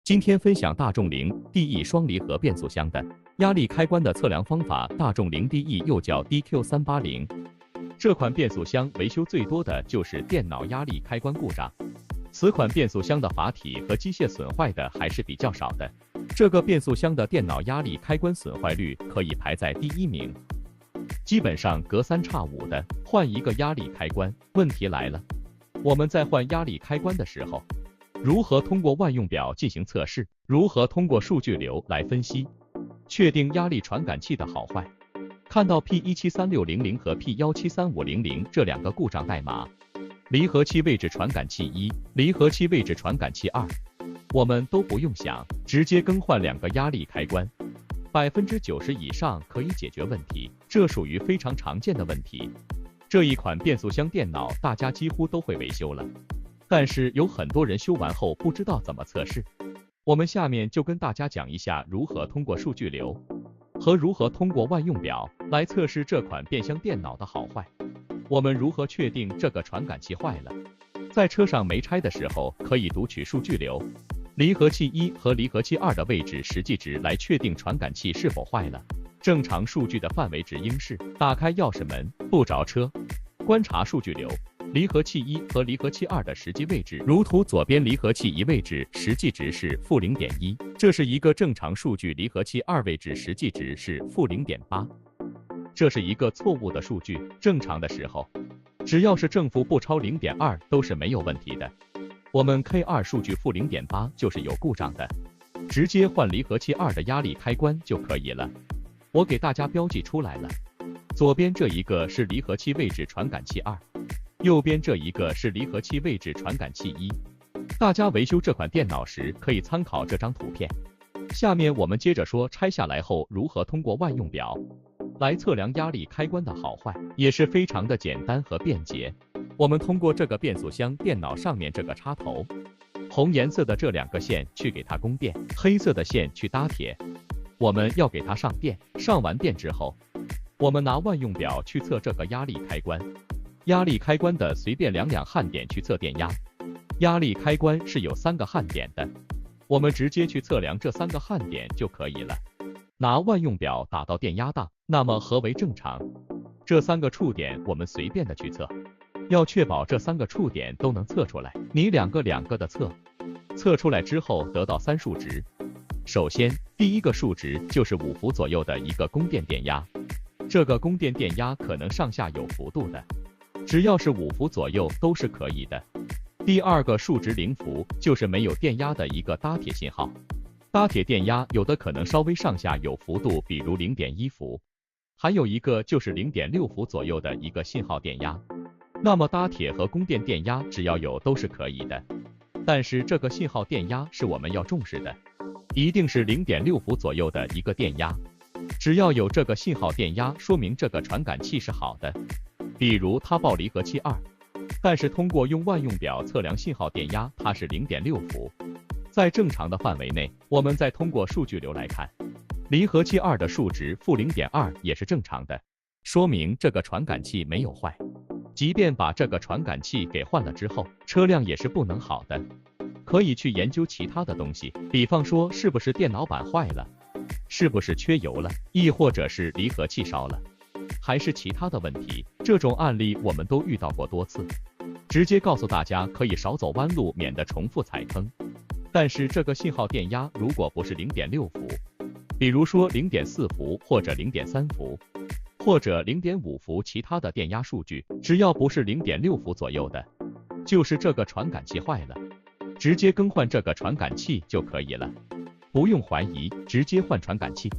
今天分享大众凌 DE 双离合变速箱的压力开关的测量方法。大众凌 DE 又叫 DQ380，这款变速箱维修最多的就是电脑压力开关故障。此款变速箱的阀体和机械损坏的还是比较少的，这个变速箱的电脑压力开关损坏率可以排在第1名，基本上隔3差5的换一个压力开关。问题来了，我们在换压力开关的时候，如何通过万用表进行测试？如何通过数据流来分析，确定压力传感器的好坏？看到 P173600 和 P173500这两个故障代码，离合器位置传感器1，离合器位置传感器2，我们都不用想，直接更换2个压力开关，90%以上可以解决问题，这属于非常常见的问题。这一款变速箱电脑大家几乎都会维修了。但是有很多人修完后不知道怎么测试，我们下面就跟大家讲一下如何通过数据流和如何通过万用表来测试这款变箱电脑的好坏。我们如何确定这个传感器坏了？在车上没拆的时候，可以读取数据流，离合器1和离合器2的位置实际值来确定传感器是否坏了。正常数据的范围值应是：打开钥匙门，不着车，观察数据流。离合器1和离合器2的实际位置，如图左边离合器1位置实际值是-0.1，这是一个正常数据。离合器2位置实际值是-0.8，这是一个错误的数据。正常的时候，只要是正负不超0.2都是没有问题的。我们 K2 数据-0.8就是有故障的，直接换离合器2的压力开关就可以了。我给大家标记出来了，左边这一个是离合器位置传感器2。右边这一个是离合器位置传感器1，大家维修这款电脑时可以参考这张图片。下面我们接着说拆下来后如何通过万用表来测量压力开关的好坏，也是非常的简单和便捷。我们通过这个变速箱电脑上面这个插头，红颜色的这2个线去给它供电，黑色的线去搭铁。我们要给它上电，上完电之后，我们拿万用表去测这个压力开关。压力开关的随便两焊点去测电压，压力开关是有3个焊点的，我们直接去测量这3个焊点就可以了。拿万用表打到电压档，那么何为正常？这3个触点我们随便的去测，要确保这3个触点都能测出来。你2个的测，测出来之后得到3数值。首先，第1个数值就是5伏左右的一个供电电压，这个供电电压可能上下有幅度的，只要是5伏左右都是可以的。第2个数值0伏，就是没有电压的一个搭铁信号，搭铁电压有的可能稍微上下有幅度，比如0.1伏。还有一个就是0.6伏左右的一个信号电压，那么搭铁和供电电压只要有都是可以的。但是这个信号电压是我们要重视的，一定是0.6伏左右的一个电压，只要有这个信号电压，说明这个传感器是好的。比如它报离合器2，但是通过用万用表测量信号电压，它是0.6伏，在正常的范围内。我们再通过数据流来看，离合器2的数值-0.2也是正常的，说明这个传感器没有坏。即便把这个传感器给换了之后，车辆也是不能好的，可以去研究其他的东西，比方说是不是电脑板坏了，是不是缺油了，亦或者是离合器烧了，还是其他的问题。这种案例我们都遇到过多次，直接告诉大家可以少走弯路，免得重复踩坑。但是这个信号电压如果不是0.6伏，比如说0.4伏或者0.3伏或者0.5伏，其他的电压数据只要不是0.6伏左右的，就是这个传感器坏了，直接更换这个传感器就可以了，不用怀疑，直接换传感器。